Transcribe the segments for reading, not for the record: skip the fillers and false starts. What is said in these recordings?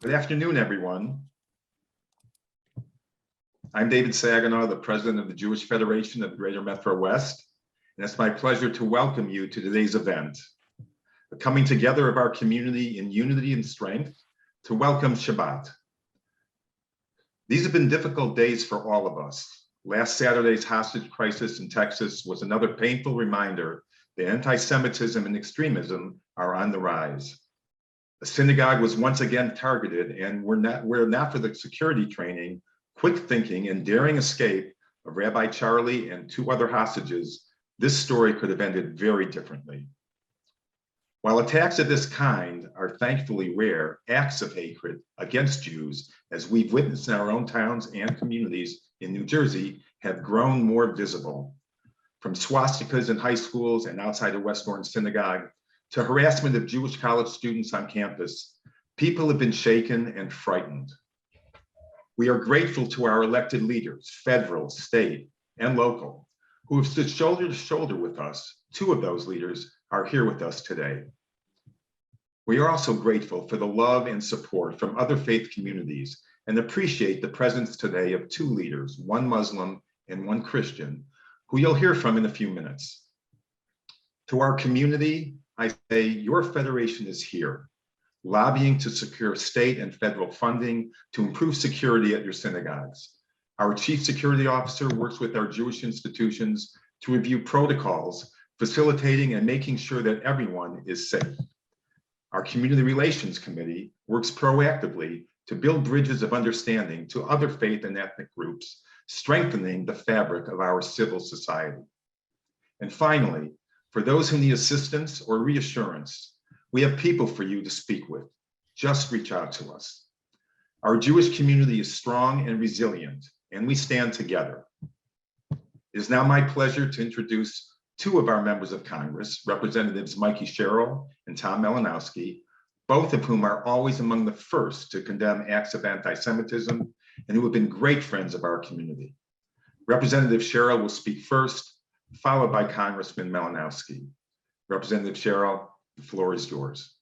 Good afternoon, everyone. I'm David Saginaw, the president of the Jewish Federation of Greater Metro West, and it's my pleasure to welcome you to today's event, the coming together of our community in unity and strength to welcome Shabbat. These have been difficult days for all of us. Last Saturday's hostage crisis in Texas was another painful reminder that anti-Semitism and extremism are on the rise. The synagogue was once again targeted, and were not for the security training, quick thinking, and daring escape of Rabbi Charlie and 2 other hostages, this story could have ended very differently. While attacks of this kind are thankfully rare, acts of hatred against Jews, as we've witnessed in our own towns and communities in New Jersey, have grown more visible. From swastikas in high schools and outside the West Orange Synagogue to harassment of Jewish college students on campus, people have been shaken and frightened. We are grateful to our elected leaders, federal, state, and local, who have stood shoulder to shoulder with us. 2 of those leaders are here with us today. We are also grateful for the love and support from other faith communities and appreciate the presence today of 2 leaders, 1 Muslim and 1 Christian, who you'll hear from in a few minutes. To our community, I say your federation is here, lobbying to secure state and federal funding to improve security at your synagogues. Our chief security officer works with our Jewish institutions to review protocols, facilitating and making sure that everyone is safe. Our community relations committee works proactively to build bridges of understanding to other faith and ethnic groups, strengthening the fabric of our civil society. And finally, for those who need assistance or reassurance, we have people for you to speak with. Just reach out to us. Our Jewish community is strong and resilient, and we stand together. It is now my pleasure to introduce 2 of our members of Congress, Representatives Mikey Sherrill and Tom Malinowski, both of whom are always among the first to condemn acts of anti-Semitism and who have been great friends of our community. Representative Sherrill will speak first, followed by Congressman Malinowski. Representative Sherrill, the floor is yours.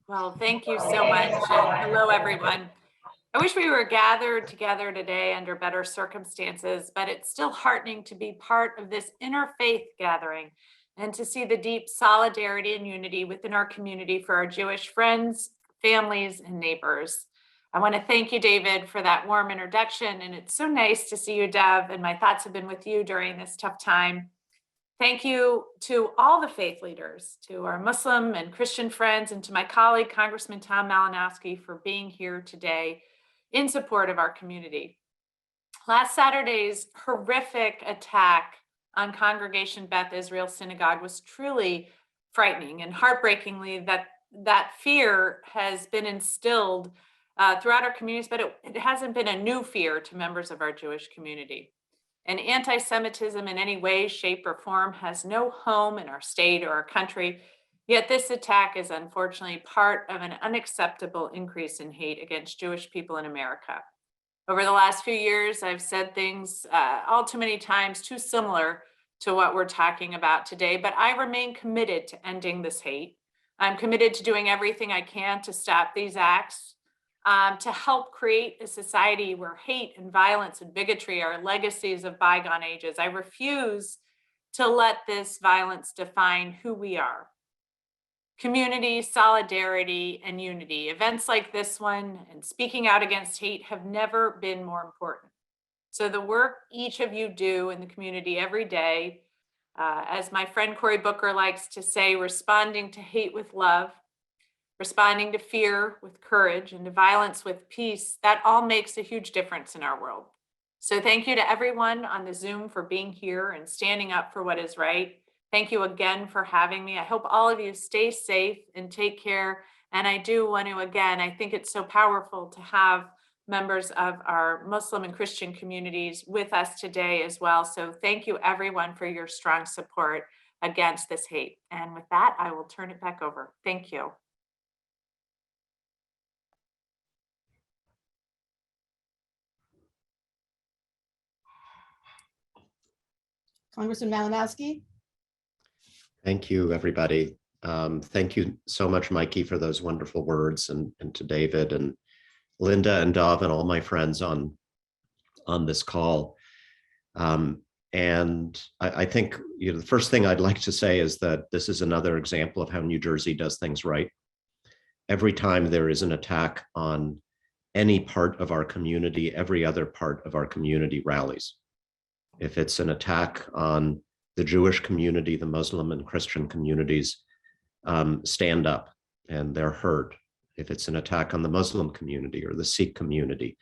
Well, thank you so much. And hello, everyone. I wish we were gathered together today under better circumstances, but it's still heartening to be part of this interfaith gathering and to see the deep solidarity and unity within our community for our Jewish friends, families, and neighbors. I want to thank you, David, for that warm introduction. And it's so nice to see you, Dev, and my thoughts have been with you during this tough time. Thank you to all the faith leaders, to our Muslim and Christian friends, and to my colleague, Congressman Tom Malinowski, for being here today in support of our community. Last Saturday's horrific attack on Congregation Beth Israel Synagogue was truly frightening, and heartbreakingly that fear has been instilled throughout our communities, but it hasn't been a new fear to members of our Jewish community. And anti-Semitism in any way, shape, or form has no home in our state or our country, yet this attack is unfortunately part of an unacceptable increase in hate against Jewish people in America. Over the last few years, I've said things all too many times too similar to what we're talking about today, but I remain committed to ending this hate. I'm committed to doing everything I can to stop these acts, to help create a society where hate and violence and bigotry are legacies of bygone ages. I refuse to let this violence define who we are. Community, solidarity, and unity. Events like this one and speaking out against hate have never been more important. So the work each of you do in the community every day, as my friend Cory Booker likes to say, responding to hate with love, responding to fear with courage, and to violence with peace, that all makes a huge difference in our world. So thank you to everyone on the Zoom for being here and standing up for what is right. Thank you again for having me. I hope all of you stay safe and take care. And I do want to, again, I think it's so powerful to have members of our Muslim and Christian communities with us today as well. So thank you everyone for your strong support against this hate. And with that, I will turn it back over. Thank you. Congressman Malinowski. Thank you, everybody. Thank you so much, Mikey, for those wonderful words, and to David and Linda and Dov and all my friends on this call. And I think the first thing I'd like to say is that this is another example of how New Jersey does things right. Every time there is an attack on any part of our community, every other part of our community rallies. If it's an attack on the Jewish community, the Muslim and Christian communities stand up and they're heard. If it's an attack on the Muslim community or the Sikh community,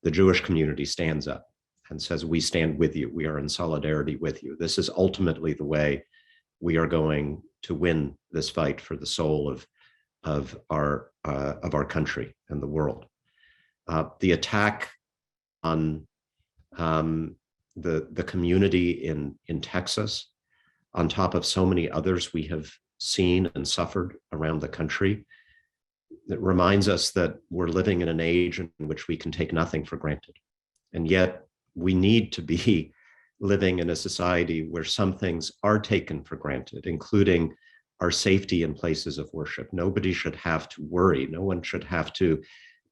the Jewish community stands up and says, we stand with you. We are in solidarity with you. This is ultimately the way we are going to win this fight for the soul of our country and the world. The attack on the community in Texas, on top of so many others we have seen and suffered around the country, that reminds us that we're living in an age in which we can take nothing for granted. And yet we need to be living in a society where some things are taken for granted, including our safety in places of worship. Nobody should have to worry. No one should have to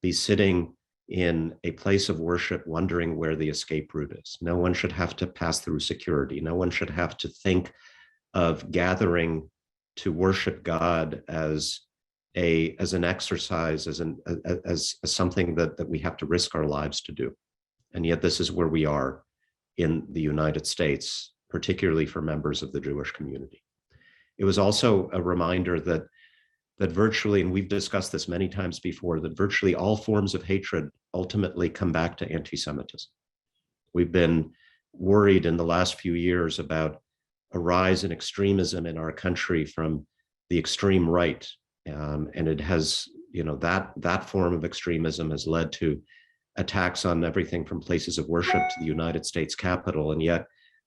be sitting in a place of worship wondering where the escape route is. No one should have to pass through security. No one should have to think of gathering to worship God as an exercise, as something that we have to risk our lives to do. And yet this is where we are in the United States, particularly for members of the Jewish community. It was also a reminder that virtually, and we've discussed this many times before, that virtually all forms of hatred ultimately come back to anti-Semitism. We've been worried in the last few years about a rise in extremism in our country from the extreme right. And it has, that form of extremism has led to attacks on everything from places of worship to the United States Capitol. And yet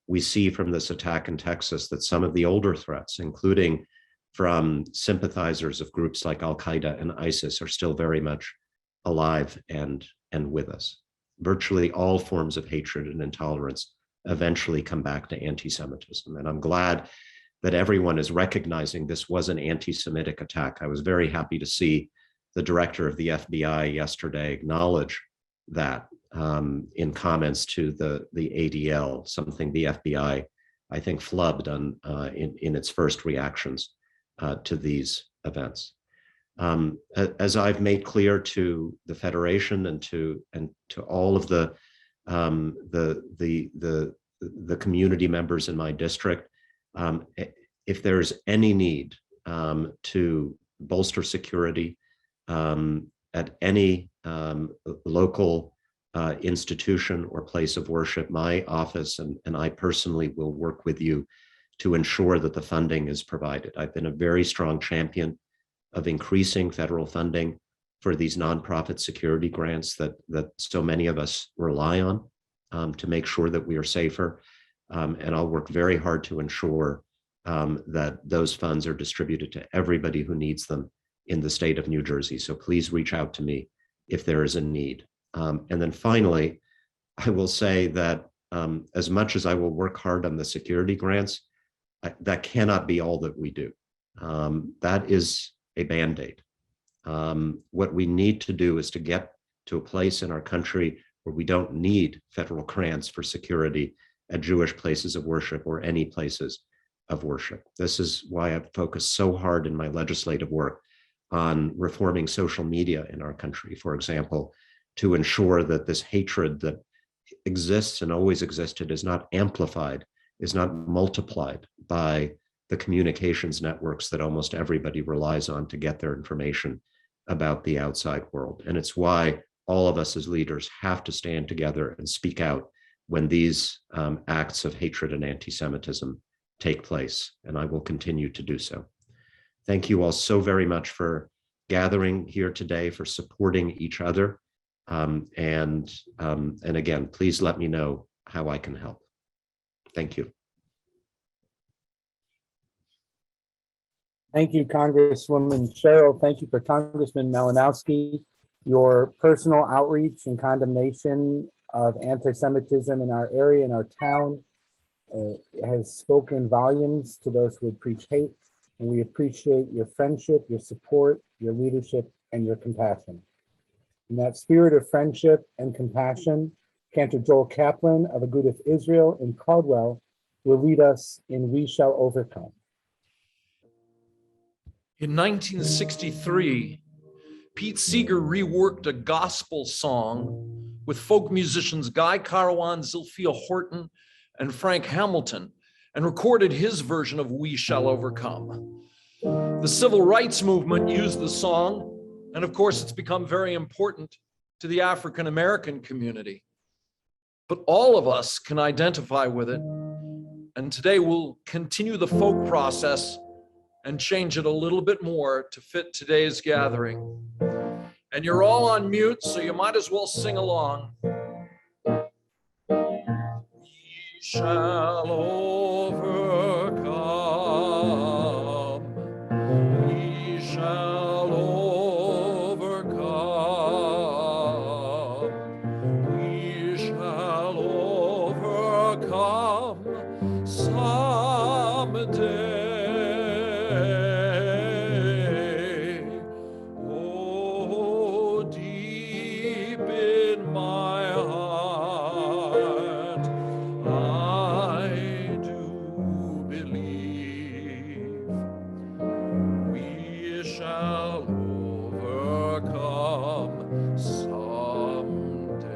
we see from this attack in Texas that some of the older threats, including from sympathizers of groups like Al-Qaeda and ISIS, are still very much alive and with us. Virtually all forms of hatred and intolerance eventually come back to anti-Semitism. And I'm glad that everyone is recognizing this was an anti-Semitic attack. I was very happy to see the director of the FBI yesterday acknowledge that in comments to the ADL, something the FBI, I think, flubbed on in its first reactions to these events. As I've made clear to the Federation and to all of the community members in my district, if there's any need to bolster security at any local institution or place of worship, my office and I personally will work with you to ensure that the funding is provided. I've been a very strong champion of increasing federal funding for these nonprofit security grants that so many of us rely on to make sure that we are safer. And I'll work very hard to ensure that those funds are distributed to everybody who needs them in the state of New Jersey. So please reach out to me if there is a need. And then finally, I will say that as much as I will work hard on the security grants, that cannot be all that we do. That is a Band-Aid. What we need to do is to get to a place in our country where we don't need federal grants for security at Jewish places of worship or any places of worship. This is why I've focused so hard in my legislative work on reforming social media in our country, for example, to ensure that this hatred that exists and always existed is not amplified, is not multiplied by the communications networks that almost everybody relies on to get their information about the outside world. And it's why all of us as leaders have to stand together and speak out when these acts of hatred and anti-Semitism take place, and I will continue to do so. Thank you all so very much for gathering here today, for supporting each other. And again, please let me know how I can help. Thank you. Thank you, Congresswoman Cheryl. Thank you for Congressman Malinowski. Your personal outreach and condemnation of anti-Semitism in our area, in our town, has spoken volumes to those who would preach hate. And we appreciate your friendship, your support, your leadership, and your compassion. In that spirit of friendship and compassion, Cantor Joel Kaplan of Agudath Israel in Caldwell will lead us in We Shall Overcome. In 1963, Pete Seeger reworked a gospel song with folk musicians Guy Carawan, Zilphia Horton, and Frank Hamilton, and recorded his version of We Shall Overcome. The civil rights movement used the song, and of course, it's become very important to the African American community. But all of us can identify with it, and today we'll continue the folk process and change it a little bit more to fit today's gathering. And you're all on mute, so you might as well sing along. We shall overcome. We shall overcome. We shall overcome someday. Oh, deep in my heart, I do believe we shall overcome someday.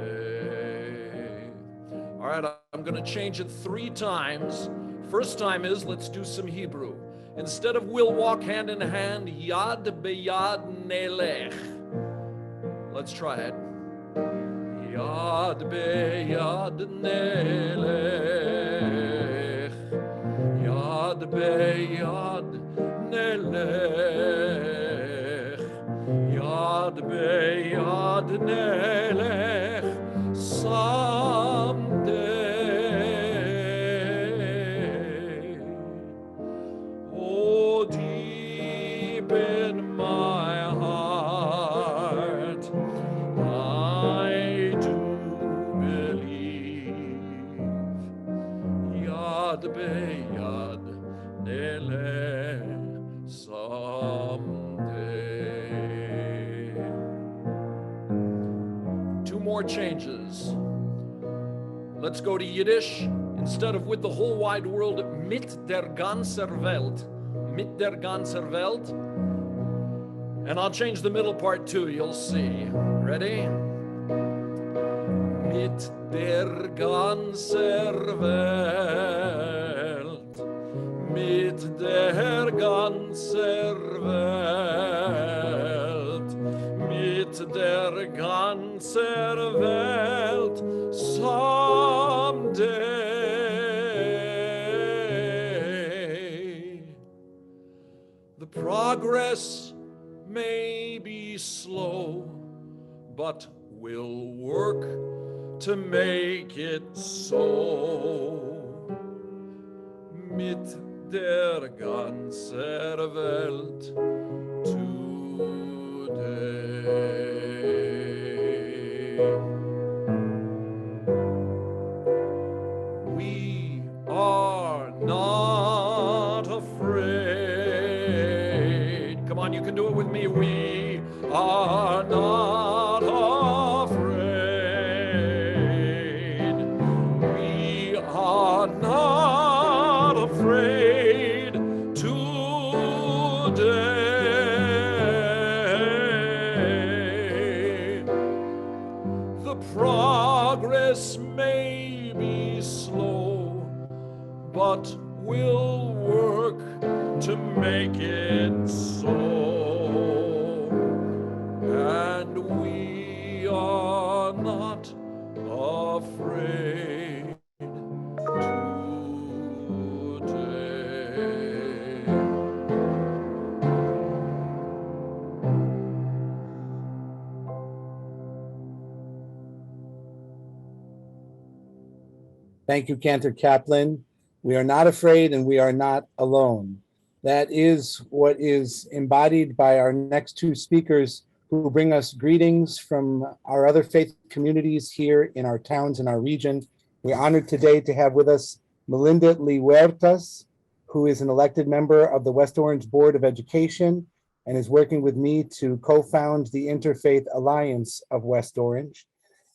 All right, I'm going to change it 3 times. First time is, let's do some Hebrew. Instead of we'll walk hand in hand, yad beyad nelech. Let's try it. Yad beyad nelech. Yad beyad nelech. Yad beyad nelech. Someday. Oh, deep in my heart, I do believe. Yad beyad nelech someday. 2 more changes. Let's go to Yiddish. Instead of with the whole wide world, mit der ganzer Welt. Mit der ganzer Welt. And I'll change the middle part too, you'll see. Ready? Mit der ganzer Welt. Mit der ganzer Welt. Mit der ganzer Welt. Someday, the progress may be slow, but we'll work to make it so. Mit der ganzer Welt today. We are not afraid. Come on, you can do it with me. We are not afraid. We are not afraid today. The progress may be slow, but we'll work to make it so. And we are not afraid today. Thank you, Cantor Kaplan. We are not afraid and we are not alone. That is what is embodied by our next 2 speakers who bring us greetings from our other faith communities here in our towns and our region. We're honored today to have with us Melinda Lee Huertas, who is an elected member of the West Orange Board of Education and is working with me to co-found the Interfaith Alliance of West Orange.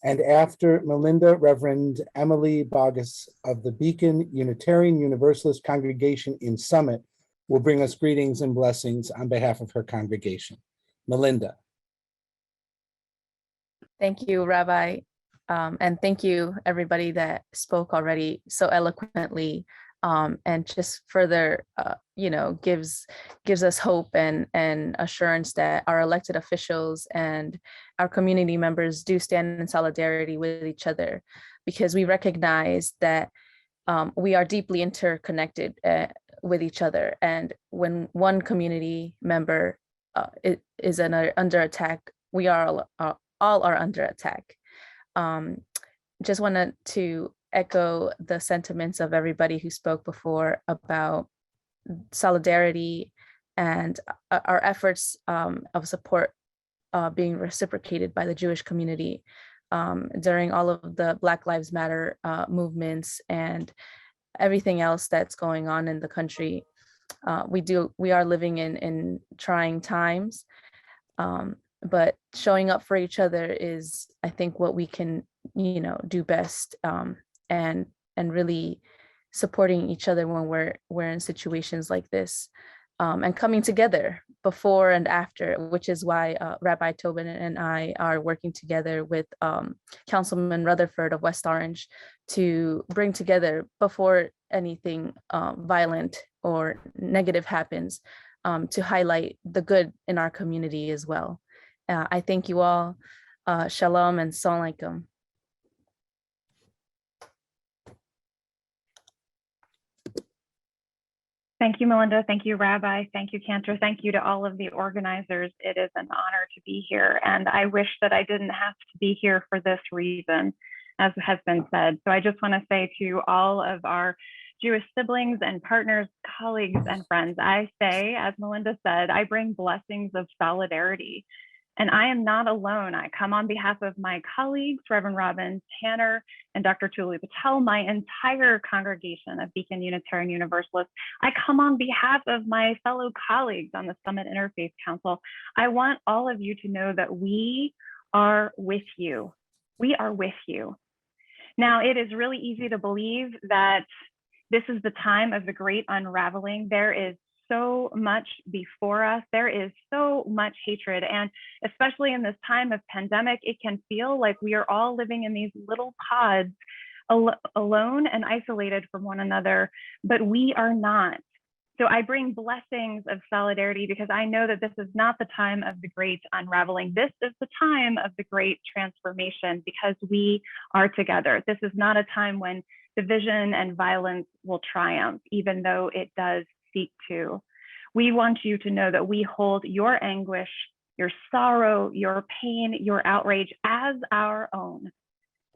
And after Melinda, Reverend Emily Bogus of the Beacon Unitarian Universalist Congregation in Summit will bring us greetings and blessings on behalf of her congregation. Melinda. Thank you, Rabbi. And thank you, everybody that spoke already so eloquently, and just further, gives us hope and assurance that our elected officials and our community members do stand in solidarity with each other, because we recognize that we are deeply interconnected with each other. And when one community member is under attack, we are all are under attack. Just wanted to echo the sentiments of everybody who spoke before about solidarity and our efforts of support being reciprocated by the Jewish community during all of the Black Lives Matter movements and everything else that's going on in the country. We are living in trying times, but showing up for each other is, I think, what we can, do best, and really supporting each other when we're in situations like this, and coming together before and after, which is why Rabbi Tobin and I are working together with Councilman Rutherford of West Orange to bring together before anything violent or negative happens, to highlight the good in our community as well. I thank you all. Shalom and Salam Alaikum. Thank you, Melinda. Thank you, Rabbi. Thank you, Cantor. Thank you to all of the organizers. It is an honor to be here. And I wish that I didn't have to be here for this reason, as has been said. So I just want to say to all of our Jewish siblings and partners, colleagues and friends, I say, as Melinda said, I bring blessings of solidarity. And I am not alone. I come on behalf of my colleagues, Reverend Robin Tanner and Dr. Tuli Patel, my entire congregation of Beacon Unitarian Universalists. I come on behalf of my fellow colleagues on the Summit Interfaith Council. I want all of you to know that we are with you. We are with you. Now, it is really easy to believe that this is the time of the great unraveling. There is so much before us. There is so much hatred. And especially in this time of pandemic, it can feel like we are all living in these little pods, alone and isolated from one another, but we are not. So I bring blessings of solidarity because I know that this is not the time of the great unraveling. This is the time of the great transformation because we are together. This is not a time when division and violence will triumph, even though it does seek to. We want you to know that we hold your anguish, your sorrow, your pain, your outrage as our own.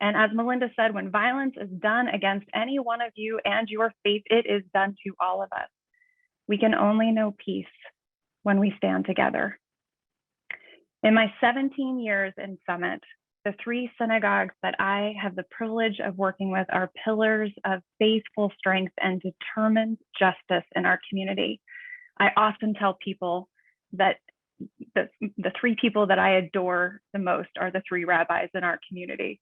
And as Melinda said, when violence is done against any one of you and your faith, it is done to all of us. We can only know peace when we stand together. In my 17 years in Summit, the 3 synagogues that I have the privilege of working with are pillars of faithful strength and determined justice in our community. I often tell people that the 3 people that I adore the most are the 3 rabbis in our community.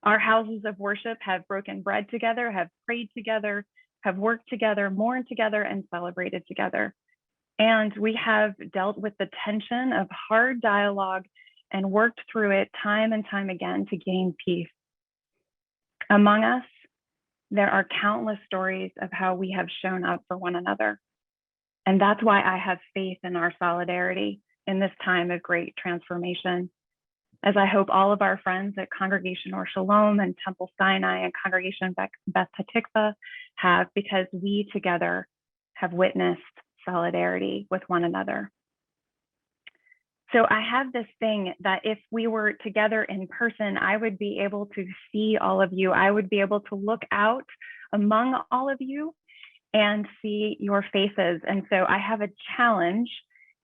Our houses of worship have broken bread together, have prayed together, have worked together, mourned together, and celebrated together. And we have dealt with the tension of hard dialogue and worked through it time and time again to gain peace. Among us, there are countless stories of how we have shown up for one another. And that's why I have faith in our solidarity in this time of great transformation. As I hope all of our friends at Congregation or Shalom and Temple Sinai and Congregation Beth Hatikva have, because we together have witnessed solidarity with one another. So I have this thing that if we were together in person, I would be able to see all of you. I would be able to look out among all of you and see your faces. And so I have a challenge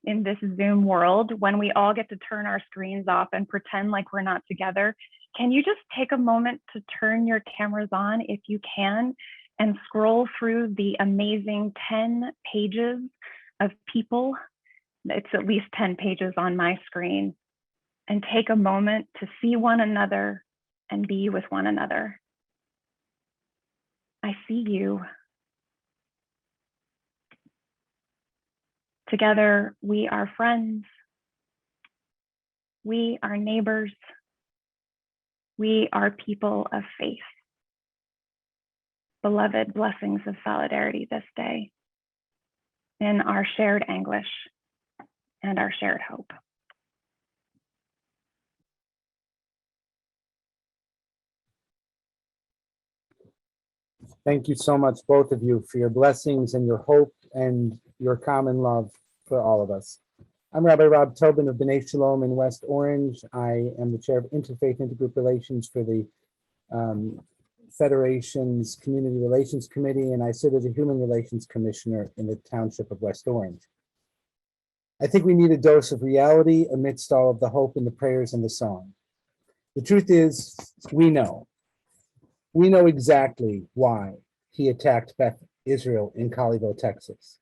in this Zoom world when we all get to turn our screens off and pretend like we're not together. Can you just take a moment to turn your cameras on if you can and scroll through the amazing 10 pages of people it's at least 10 pages on my screen, and take a moment to see one another and be with one another. I see you. Together, we are friends. We are neighbors. We are people of faith. Beloved, blessings of solidarity this day in our shared anguish and our shared hope. Thank you so much, both of you, for your blessings and your hope and your common love for all of us. I'm Rabbi Rob Tobin of B'nai Shalom in West Orange. I am the chair of Interfaith Intergroup Relations for the Federation's Community Relations Committee, and I sit as a Human Relations Commissioner in the Township of West Orange. I think we need a dose of reality amidst all of the hope and the prayers and the song. The truth is, we know exactly why he attacked Beth Israel in Colleyville, Texas.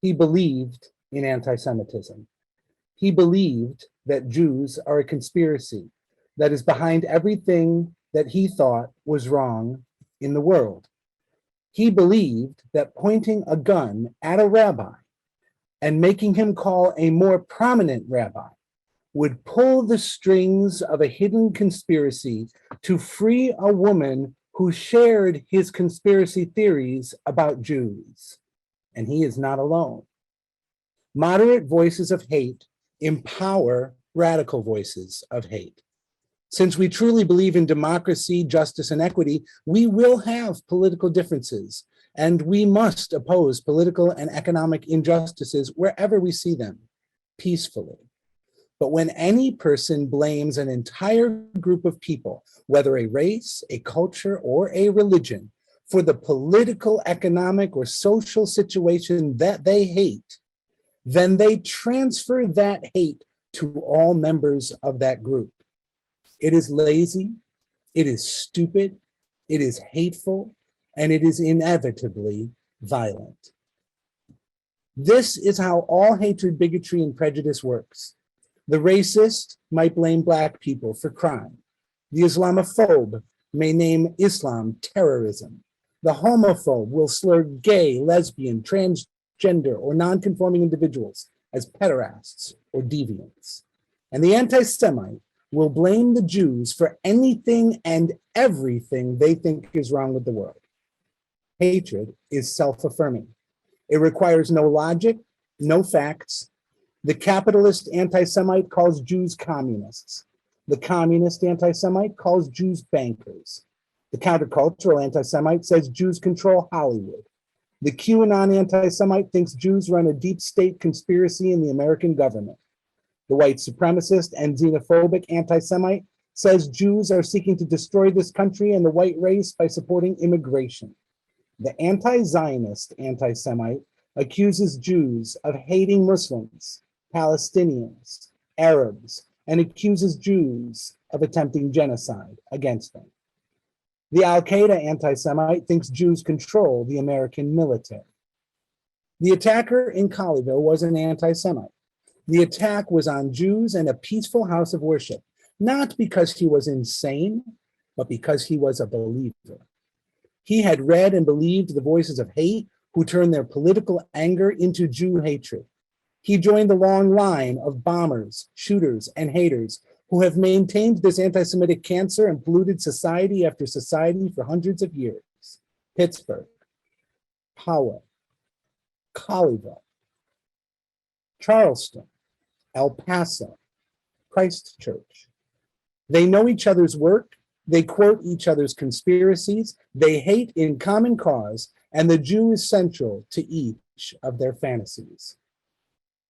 He believed in anti-Semitism. He believed that Jews are a conspiracy that is behind everything that he thought was wrong in the world. He believed that pointing a gun at a rabbi and making him call a more prominent rabbi would pull the strings of a hidden conspiracy to free a woman who shared his conspiracy theories about Jews. And he is not alone. Moderate voices of hate empower radical voices of hate. Since we truly believe in democracy, justice, and equity, we will have political differences, and we must oppose political and economic injustices wherever we see them, peacefully. But when any person blames an entire group of people, whether a race, a culture, or a religion, for the political, economic, or social situation that they hate, then they transfer that hate to all members of that group. It is lazy, it is stupid, it is hateful, and it is inevitably violent. This is how all hatred, bigotry, and prejudice works. The racist might blame Black people for crime. The Islamophobe may name Islam terrorism. The homophobe will slur gay, lesbian, transgender, or non-conforming individuals as pederasts or deviants. And the anti-Semite will blame the Jews for anything and everything they think is wrong with the world. Hatred is self-affirming. It requires no logic, no facts. The capitalist anti-Semite calls Jews communists. The communist anti-Semite calls Jews bankers. The countercultural anti-Semite says Jews control Hollywood. The QAnon anti-Semite thinks Jews run a deep state conspiracy in the American government. The white supremacist and xenophobic anti-Semite says Jews are seeking to destroy this country and the white race by supporting immigration. The anti-Zionist anti-Semite accuses Jews of hating Muslims, Palestinians, Arabs, and accuses Jews of attempting genocide against them. The Al-Qaeda anti-Semite thinks Jews control the American military. The attacker in Colleyville was an anti-Semite. The attack was on Jews and a peaceful house of worship, not because he was insane, but because he was a believer. He had read and believed the voices of hate who turned their political anger into Jew hatred. He joined the long line of bombers, shooters, and haters who have maintained this anti-Semitic cancer and polluted society after society for hundreds of years. Pittsburgh, Powell, Colleyville, Charleston, El Paso, Christchurch. They know each other's work, they quote each other's conspiracies, they hate in common cause, and the Jew is central to each of their fantasies.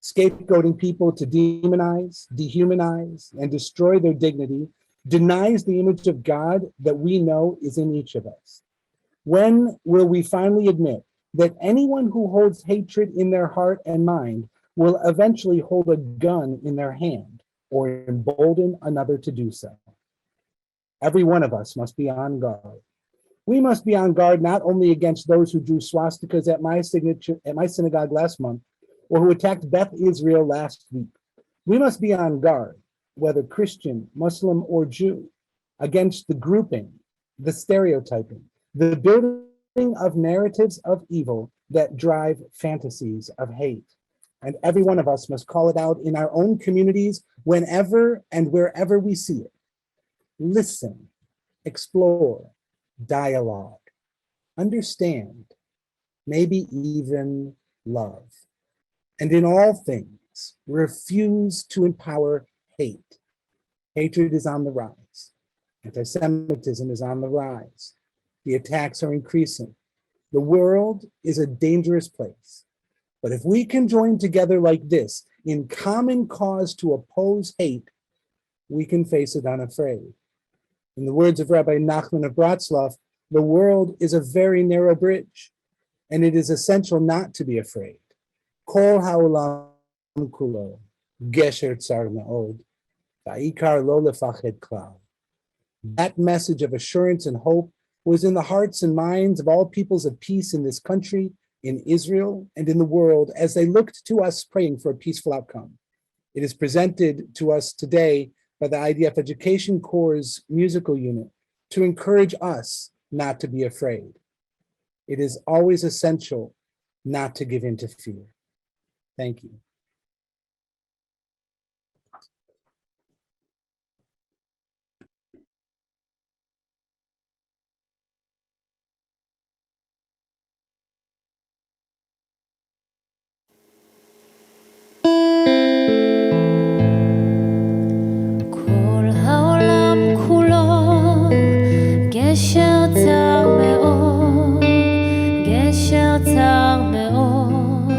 Scapegoating people to demonize, dehumanize, and destroy their dignity denies the image of God that we know is in each of us. When will we finally admit that anyone who holds hatred in their heart and mind will eventually hold a gun in their hand or embolden another to do so? Every one of us must be on guard. We must be on guard not only against those who drew swastikas at my synagogue last month, or who attacked Beth Israel last week. We must be on guard, whether Christian, Muslim, or Jew, against the grouping, the stereotyping, the building of narratives of evil that drive fantasies of hate. And every one of us must call it out in our own communities whenever and wherever we see it. Listen, explore, dialogue, understand, maybe even love. And in all things, refuse to empower hate. Hatred is on the rise. Anti-Semitism is on the rise. The attacks are increasing. The world is a dangerous place. But if we can join together like this in common cause to oppose hate, we can face it unafraid. In the words of Rabbi Nachman of Bratslav, the world is a very narrow bridge, and it is essential not to be afraid. Kol ha'olam kulo, gesher tsar me'od, va'ikar lo lefached klal. That message of assurance and hope was in the hearts and minds of all peoples of peace in this country, in Israel, and in the world as they looked to us praying for a peaceful outcome. It is presented to us today by the IDF Education Corps' musical unit to encourage us not to be afraid. It is always essential not to give in to fear. Thank you. כל העולם כולו גשר צר מאוד, גשר צר מאוד,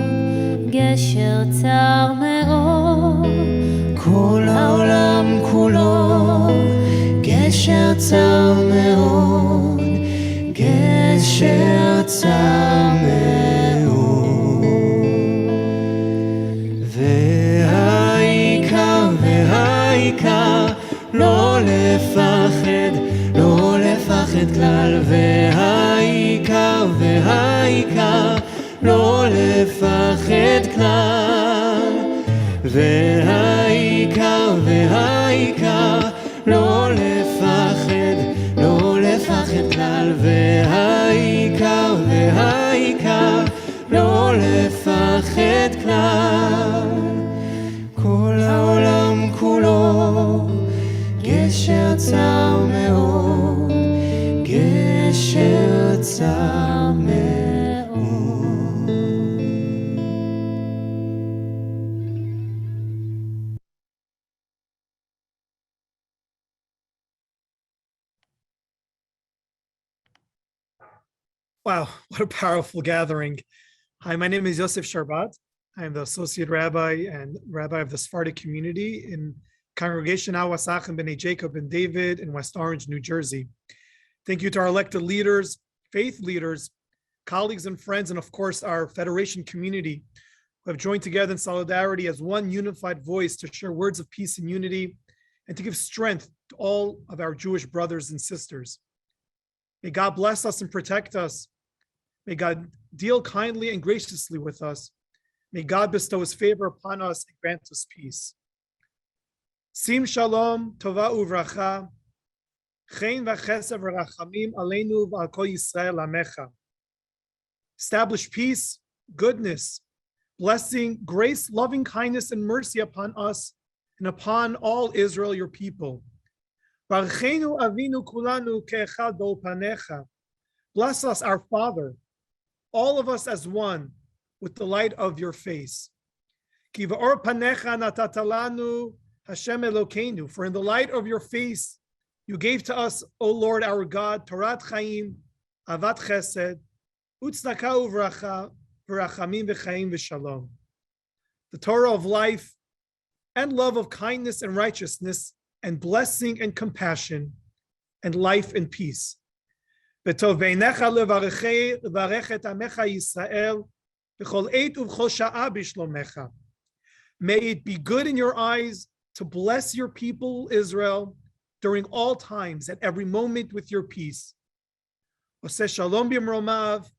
גשר צר מאוד. כל העולם כולו גשר צר מאוד, גשר צר מאוד. והעיקר לא לפחד, לא לפחד כלל. והעיקר לא לפחד כלל. והעיקר לא לפחד, לא לפחד כלל. והעיקר לא לפחד כלל. כל העולם כולו גשר צר מאוד, גשר צר מאוד. Wow, what a powerful gathering. Hi, my name is Yosef Shabbat. I am the Associate Rabbi and Rabbi of the Sephardic community in Congregation Al Wasach and B'nai Jacob and David in West Orange, New Jersey. Thank you to our elected leaders, faith leaders, colleagues and friends, and of course, our Federation community who have joined together in solidarity as one unified voice to share words of peace and unity and to give strength to all of our Jewish brothers and sisters. May God bless us and protect us. May God deal kindly and graciously with us. May God bestow his favor upon us and grant us peace. Sim shalom, tova uvracha, chen v'chesed v'rachamim aleinu v'al kol Yisrael amecha. Establish peace, goodness, blessing, grace, loving kindness, and mercy upon us and upon all Israel, your people. Barchenu avinu kulanu ke'echad b'opanecha. Bless us, our Father, all of us as one, with the light of your face. Ki v'or panecha natatalanu Hashem Elokeinu. For in the light of your face, you gave to us, O Lord our God, Torat Chaim, Avat Chesed, Utznaka Uvracha, V'rachamim V'chaim V'shalom. The Torah of life and love of kindness and righteousness and blessing and compassion and life and peace. V'tov beinecha levarech et amecha Yisrael v'chol eit uv'chol sha'a b'shlomecha. May it be good in your eyes to bless your people, Israel, during all times, at every moment with your peace. Oseh shalom b'mromav,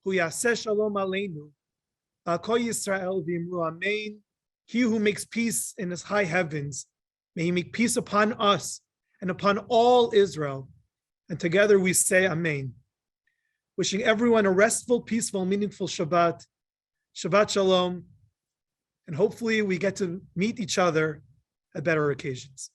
hu yaseh shalom aleinu. Kol Yisrael v'imru amen. He who makes peace in his high heavens, may he make peace upon us and upon all Israel. And together we say amen. Wishing everyone a restful, peaceful, meaningful Shabbat. Shabbat Shalom. And hopefully we get to meet each other at better occasions.